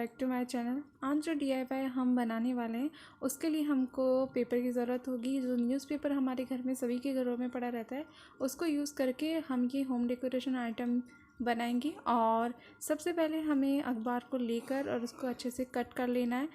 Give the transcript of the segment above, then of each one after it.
Back to my channel. आज जो DIY हम बनाने वाले हैं उसके लिए हमको पेपर की ज़रूरत होगी। जो न्यूज़पेपर हमारे घर में सभी के घरों में पड़ा रहता है उसको यूज़ करके हम ये होम डेकोरेशन आइटम बनाएंगे। और सबसे पहले हमें अखबार को लेकर और उसको अच्छे से कट कर लेना है।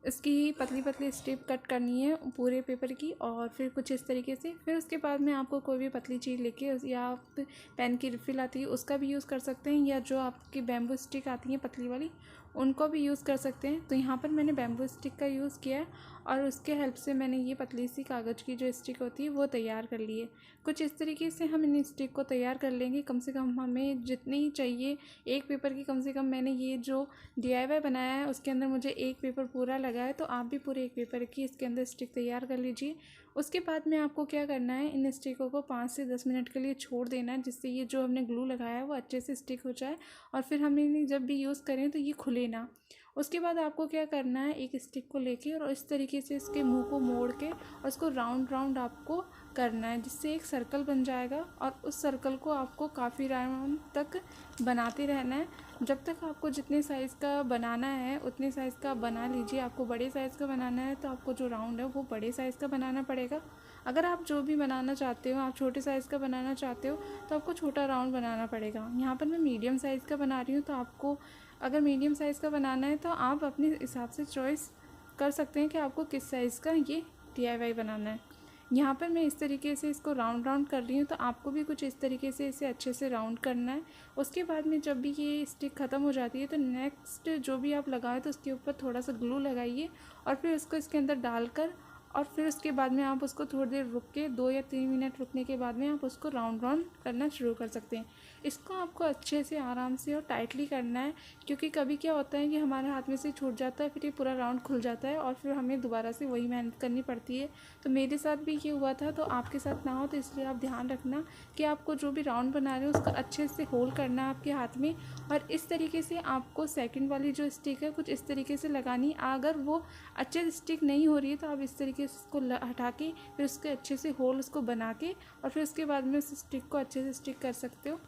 इसकी पतली पतली स्ट्रिप कट करनी है पूरे पेपर की, और फिर कुछ इस तरीके से। फिर उसके बाद में आपको कोई भी पतली चीज़ लेके या आप पेन की रिफ़िल आती है उसका भी यूज़ कर सकते हैं, या जो आपकी बैम्बू स्टिक आती है पतली वाली उनको भी यूज़ कर सकते हैं। तो यहाँ पर मैंने बैम्बू स्टिक का यूज़ किया है और उसके हेल्प से मैंने ये पतली सी कागज़ की जो स्टिक होती है वो तैयार कर ली है। कुछ इस तरीके से हम इन स्टिक को तैयार कर लेंगे। कम से कम हमें जितनी ही चाहिए एक पेपर की, कम से कम मैंने ये जो DIY बनाया है उसके अंदर मुझे एक पेपर पूरा लगा है, तो आप भी पूरे एक पेपर की इसके अंदर स्टिक तैयार कर लीजिए। उसके बाद में आपको क्या करना है, इन स्टिकों को 5 से 10 मिनट के लिए छोड़ देना है, जिससे ये जो हमने ग्लू लगाया है वो अच्छे से स्टिक हो जाए और फिर हम इन्हें जब भी यूज़ करें तो ये खुले ना। उसके बाद आपको क्या करना है, एक स्टिक को लेके और इस तरीके से इसके मुंह को मोड़ के और उसको राउंड राउंड आपको करना है, जिससे एक सर्कल बन जाएगा। और उस सर्कल को आपको काफ़ी राउंड तक बनाते रहना है, जब तक आपको जितने साइज़ का बनाना है उतने साइज़ का बना लीजिए। आपको बड़े साइज़ का बनाना है तो आपको जो राउंड है वो बड़े साइज़ का बनाना पड़ेगा। अगर आप जो भी बनाना चाहते हो, आप छोटे साइज़ का बनाना चाहते हो तो आपको छोटा राउंड बनाना पड़ेगा। यहाँ पर मैं मीडियम साइज़ का बना रही हूँ, तो आपको अगर मीडियम साइज़ का बनाना है तो आप अपने हिसाब से चॉइस कर सकते हैं कि आपको किस साइज़ का ये DIY बनाना है। यहाँ पर मैं इस तरीके से इसको राउंड राउंड कर रही हूँ, तो आपको भी कुछ इस तरीके से इसे अच्छे से राउंड करना है। उसके बाद में जब भी ये स्टिक ख़त्म हो जाती है तो नेक्स्ट जो भी आप लगाएं तो उसके ऊपर थोड़ा सा ग्लू लगाइए और फिर उसको इसके अंदर डालकर, और फिर उसके बाद में आप उसको थोड़ी देर रुक के 2 या 3 मिनट रुकने के बाद में आप उसको राउंड राउंड करना शुरू कर सकते हैं। इसको आपको अच्छे से आराम से और टाइटली करना है, क्योंकि कभी क्या होता है कि हमारे हाथ में से छूट जाता है, फिर ये पूरा राउंड खुल जाता है और फिर हमें दोबारा से वही मेहनत करनी पड़ती है। तो मेरे साथ भी ये हुआ था, तो आपके साथ ना हो तो इसलिए आप ध्यान रखना कि आपको जो भी राउंड बना रहे हो उसका अच्छे से होल्ड करना है आपके हाथ में। और इस तरीके से आपको सेकंड वाली जो स्टिक है कुछ इस तरीके से लगानी। अगर वो अच्छे से स्टिक नहीं हो रही है तो आप इस तरीके से उसको हटा के फिर उसके अच्छे से होल उसको बना के और फिर उसके बाद में उस स्टिक को अच्छे से स्टिक कर सकते हो।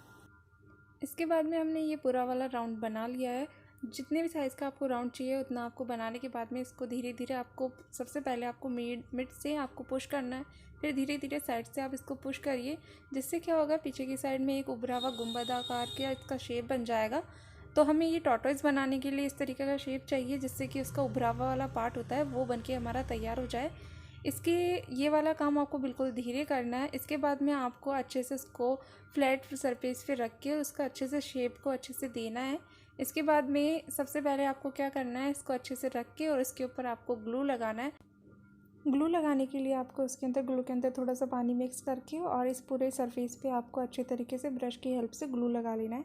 इसके बाद में हमने ये पूरा वाला राउंड बना लिया है। जितने भी साइज़ का आपको राउंड चाहिए उतना आपको बनाने के बाद में इसको धीरे धीरे आपको सबसे पहले आपको मिड से आपको पुश करना है, फिर धीरे धीरे साइड से आप इसको पुश करिए। जिससे क्या होगा, पीछे की साइड में एक उभरा हुआ गुंबद आकार का इसका शेप बन जाएगा। तो हमें ये टॉर्टोइज बनाने के लिए इस तरीके का शेप चाहिए, जिससे कि उसका उभरा हुआ वाला पार्ट होता है वो बन के हमारा तैयार हो जाए। इसके ये वाला काम आपको बिल्कुल धीरे करना है। इसके बाद में आपको अच्छे से इसको फ्लैट सरफेस पे रख के उसका अच्छे से शेप को अच्छे से देना है। इसके बाद में सबसे पहले आपको क्या करना है, इसको अच्छे से रख के और इसके ऊपर आपको ग्लू लगाना है। ग्लू लगाने के लिए आपको उसके अंदर ग्लू के अंदर थोड़ा सा पानी मिक्स करके और इस पूरे सरफेस पे आपको अच्छे तरीके से ब्रश की हेल्प से ग्लू लगा लेना है।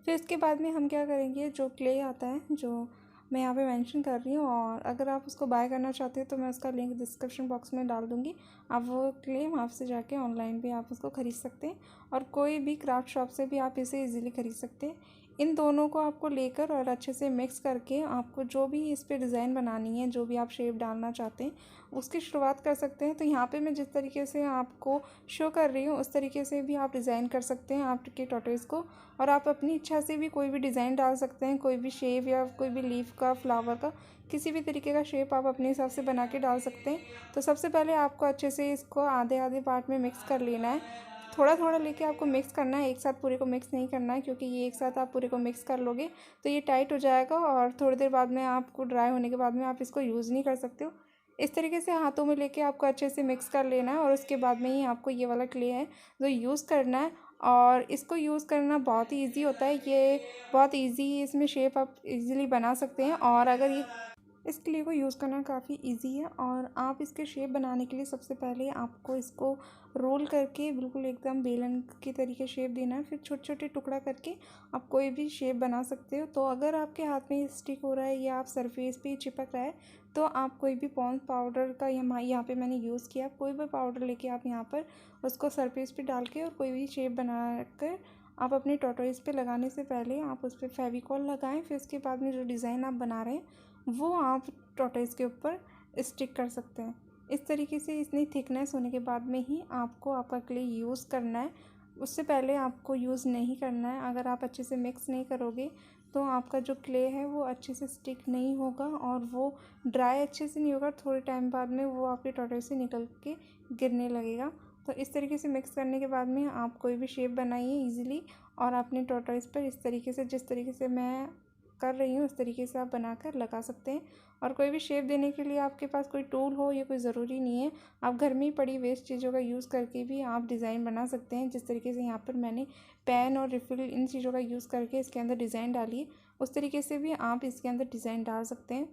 फिर इसके बाद में हम क्या करेंगे, जो क्ले आता है जो मैं यहाँ पे मेंशन कर रही हूँ, और अगर आप उसको बाय करना चाहते हो तो मैं उसका लिंक डिस्क्रिप्शन बॉक्स में डाल दूँगी। आप वो क्ले वहाँ से जाके ऑनलाइन भी आप उसको ख़रीद सकते हैं, और कोई भी क्राफ्ट शॉप से भी आप इसे ईज़िली ख़रीद सकते हैं। इन दोनों को आपको लेकर और अच्छे से मिक्स करके आपको जो भी इस पर डिज़ाइन बनानी है, जो भी आप शेप डालना चाहते हैं उसकी शुरुआत कर सकते हैं। तो यहाँ पे मैं जिस तरीके से आपको शो कर रही हूँ उस तरीके से भी आप डिज़ाइन कर सकते हैं आपके टॉर्टोइज को, और आप अपनी इच्छा से भी कोई भी डिज़ाइन डाल सकते हैं, कोई भी शेप या कोई भी लीफ का, फ्लावर का, किसी भी तरीके का शेप आप अपने हिसाब से बना के डाल सकते हैं। तो सबसे पहले आपको अच्छे से इसको आधे आधे पार्ट में मिक्स कर लेना है। थोड़ा थोड़ा लेके आपको मिक्स करना है, एक साथ पूरे को मिक्स नहीं करना है, क्योंकि ये एक साथ आप पूरे को मिक्स कर लोगे तो ये टाइट हो जाएगा और थोड़ी देर बाद में आपको ड्राई होने के बाद में आप इसको यूज़ नहीं कर सकते हो। इस तरीके से हाथों में लेके आपको अच्छे से मिक्स कर लेना है, और उसके बाद में ही आपको ये वाला क्ले है जो यूज़ करना है। और इसको यूज़ करना बहुत ही ईजी होता है, ये बहुत ईजी, इसमें शेप आप इजीली बना सकते हैं। और अगर ये इस क्ले को यूज़ करना काफ़ी इजी है, और आप इसके शेप बनाने के लिए सबसे पहले आपको इसको रोल करके बिल्कुल एकदम बेलन की तरीके शेप देना है। फिर छोटे छोटे टुकड़ा करके आप कोई भी शेप बना सकते हो। तो अगर आपके हाथ में स्टिक हो रहा है या आप सरफेस पे चिपक रहा है तो आप कोई भी पॉन्ड्स पाउडर का यहाँ पे मैंने यूज़ किया, कोई भी पाउडर लेके आप यहाँ पर उसको सरफेस पे डाल के और कोई भी शेप बना कर आप अपने टॉर्टोइज पे लगाने से पहले आप उस पर फेविकॉल लगाएं। फिर उसके बाद में जो डिज़ाइन आप बना रहे हैं वो आप टॉर्टोइज के ऊपर स्टिक कर सकते हैं। इस तरीके से इतनी थिकनेस होने के बाद में ही आपको आपका क्ले यूज़ करना है, उससे पहले आपको यूज़ नहीं करना है। अगर आप अच्छे से मिक्स नहीं करोगे तो आपका जो क्ले है वो अच्छे से स्टिक नहीं होगा और वो ड्राई अच्छे से नहीं होगा। थोड़े टाइम बाद में वो आपके टॉर्टॉइस से निकल के गिरने लगेगा। तो इस तरीके से मिक्स करने के बाद में आप कोई भी शेप बनाइए ईज़िली और अपने टॉर्टॉइस पर इस तरीके से, जिस तरीके से मैं कर रही हूँ उस तरीके से आप बनाकर लगा सकते हैं। और कोई भी शेप देने के लिए आपके पास कोई टूल हो ये कोई ज़रूरी नहीं है, आप घर में ही पड़ी वेस्ट चीज़ों का यूज़ करके भी आप डिज़ाइन बना सकते हैं। जिस तरीके से यहाँ पर मैंने पेन और रिफ़िल इन चीज़ों का यूज़ करके इसके अंदर डिज़ाइन डाली है, उस तरीके से भी आप इसके अंदर डिज़ाइन डाल सकते हैं।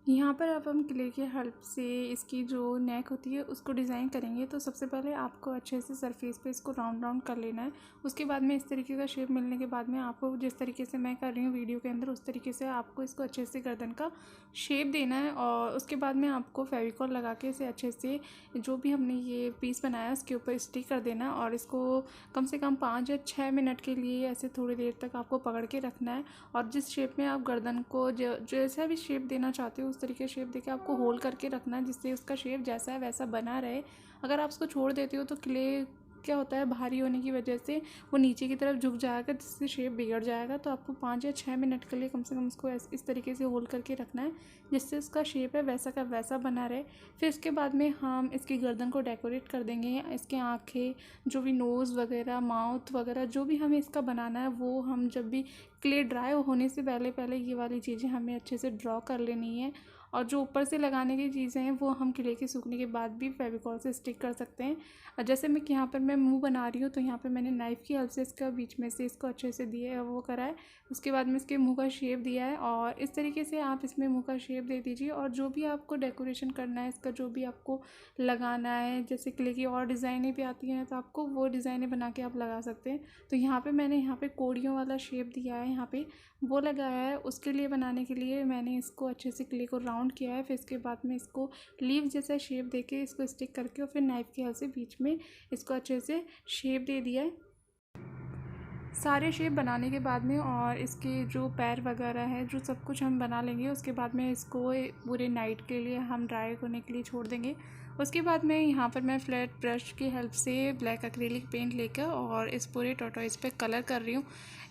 यहाँ पर अब हम क्ले की हेल्प से इसकी जो नेक होती है उसको डिज़ाइन करेंगे। तो सबसे पहले आपको अच्छे से सरफेस पे इसको राउंड राउंड कर लेना है। उसके बाद में इस तरीके का शेप मिलने के बाद में आपको जिस तरीके से मैं कर रही हूँ वीडियो के अंदर उस तरीके से आपको इसको अच्छे से गर्दन का शेप देना है। और उसके बाद में आपको फेविकॉल लगा के इसे अच्छे से जो भी हमने ये पीस बनाया है उसके ऊपर स्टिक कर देना है और इसको कम से कम 5 या 6 मिनट के लिए ऐसे थोड़ी देर तक आपको पकड़ के रखना है। और जिस शेप में आप गर्दन को जैसा भी शेप देना चाहते हो उस तरीके शेप देके आपको होल्ड करके रखना है, जिससे उसका शेप जैसा है वैसा बना रहे। अगर आप उसको छोड़ देते हो तो क्ले क्या होता है, भारी होने की वजह से वो नीचे की तरफ झुक जाएगा, जिससे शेप बिगड़ जाएगा। तो आपको 5 या 6 मिनट के लिए कम से कम उसको इस तरीके से होल्ड करके रखना है, जिससे उसका शेप है वैसा का वैसा बना रहे। फिर इसके बाद में हम इसकी गर्दन को डेकोरेट कर देंगे। इसके आँखें, जो भी नोज़ वगैरह, माउथ वगैरह जो भी हमें इसका बनाना है वो हम जब भी क्ले ड्राई होने से पहले पहले ये वाली चीज़ें हमें अच्छे से ड्रॉ कर लेनी है। और जो ऊपर से लगाने की चीज़ें हैं वो हम क्ले के सूखने के बाद भी फेविकॉल से स्टिक कर सकते हैं। जैसे मैं यहाँ पर मैं मुंह बना रही हूँ तो यहाँ पे मैंने नाइफ़ की हेल्प से इसका बीच में से इसको अच्छे से दिए वो करा है। उसके बाद में इसके मुंह का शेप दिया है और इस तरीके से आप इसमें मुंह का शेप दे दीजिए। और जो भी आपको डेकोरेशन करना है इसका, जो भी आपको लगाना है, जैसे क्ले की और डिज़ाइनें भी आती हैं तो आपको वो डिज़ाइनें बना के आप लगा सकते हैं। तो यहाँ पे मैंने यहाँ पे कोड़ियों वाला शेप दिया है, यहाँ पे वो लगाया है। उसके लिए बनाने के लिए मैंने इसको अच्छे से क्ले को राउंड किया है। फिर इसके बाद में इसको लीव जैसा शेप देके इसको स्टिक करके और फिर नाइफ़ की हेल्प से बीच में इसको अच्छे से शेप दे दिया है। सारे शेप बनाने के बाद में और इसके जो पैर वगैरह है जो सब कुछ हम बना लेंगे। उसके बाद में इसको पूरे नाइट के लिए हम ड्राई होने के लिए छोड़ देंगे। उसके बाद में यहाँ पर मैं फ्लैट ब्रश की हेल्प से ब्लैक एक्रेलिक पेंट लेकर और इस पूरे टॉर्टॉइस पे कलर कर रही हूँ।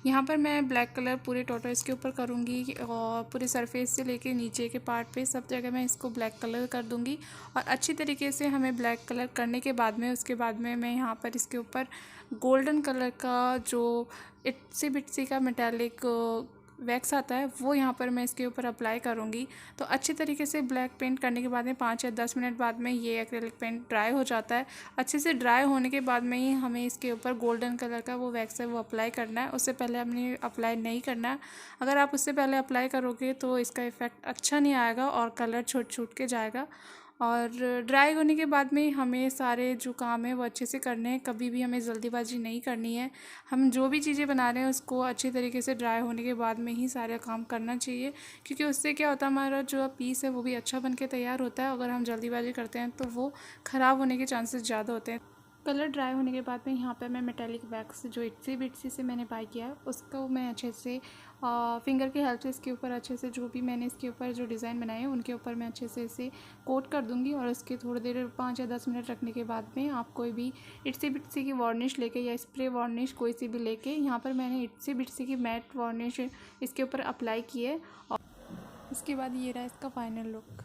यहाँ पर मैं ब्लैक कलर पूरे टॉर्टॉइस के ऊपर करूँगी और पूरे सरफेस से लेके नीचे के पार्ट पे सब जगह मैं इसको ब्लैक कलर कर दूँगी। और अच्छी तरीके से हमें ब्लैक कलर करने के बाद में उसके बाद में मैं यहाँ पर इसके ऊपर गोल्डन कलर का जो इट्सी बिट्सी का मेटालिक वैक्स आता है वो यहाँ पर मैं इसके ऊपर अप्लाई करूँगी। तो अच्छी तरीके से ब्लैक पेंट करने के बाद में 5 या 10 मिनट बाद में ये एक्रेलिक पेंट ड्राई हो जाता है। अच्छे से ड्राई होने के बाद में ही हमें इसके ऊपर गोल्डन कलर का वो वैक्स है वो अप्लाई करना है, उससे पहले हमने अप्लाई नहीं करना है। अगर आप उससे पहले अप्लाई करोगे तो इसका इफ़ेक्ट अच्छा नहीं आएगा और कलर छूट छूट के जाएगा। और ड्राई होने के बाद में हमें सारे जो काम है वो अच्छे से करने हैं, कभी भी हमें जल्दीबाजी नहीं करनी है। हम जो भी चीज़ें बना रहे हैं उसको अच्छी तरीके से ड्राई होने के बाद में ही सारा काम करना चाहिए, क्योंकि उससे क्या होता है हमारा जो पीस है वो भी अच्छा बन के तैयार होता है। अगर हम जल्दीबाजी करते हैं तो वो ख़राब होने के चांसेस ज़्यादा होते हैं। कलर ड्राई होने के बाद में यहाँ पे मैं मेटालिक वैक्स जो इट्सी बिट्सी से मैंने बाय किया है उसको मैं अच्छे से फिंगर की हेल्प से इसके ऊपर अच्छे से जो भी मैंने इसके ऊपर जो डिज़ाइन बनाए हैं उनके ऊपर मैं अच्छे से इसे कोट कर दूँगी। और इसके थोड़ी देर 5 या 10 मिनट रखने के बाद में आप कोई भी इट्सी बिट्सी की वार्निश लेके या स्प्रे वार्निश कोई सी भी लेके, यहाँ पर मैंने इट्सी बिट्सी की मैट वार्निश इसके ऊपर अप्लाई की है। और इसके बाद ये रहा इसका फाइनल लुक।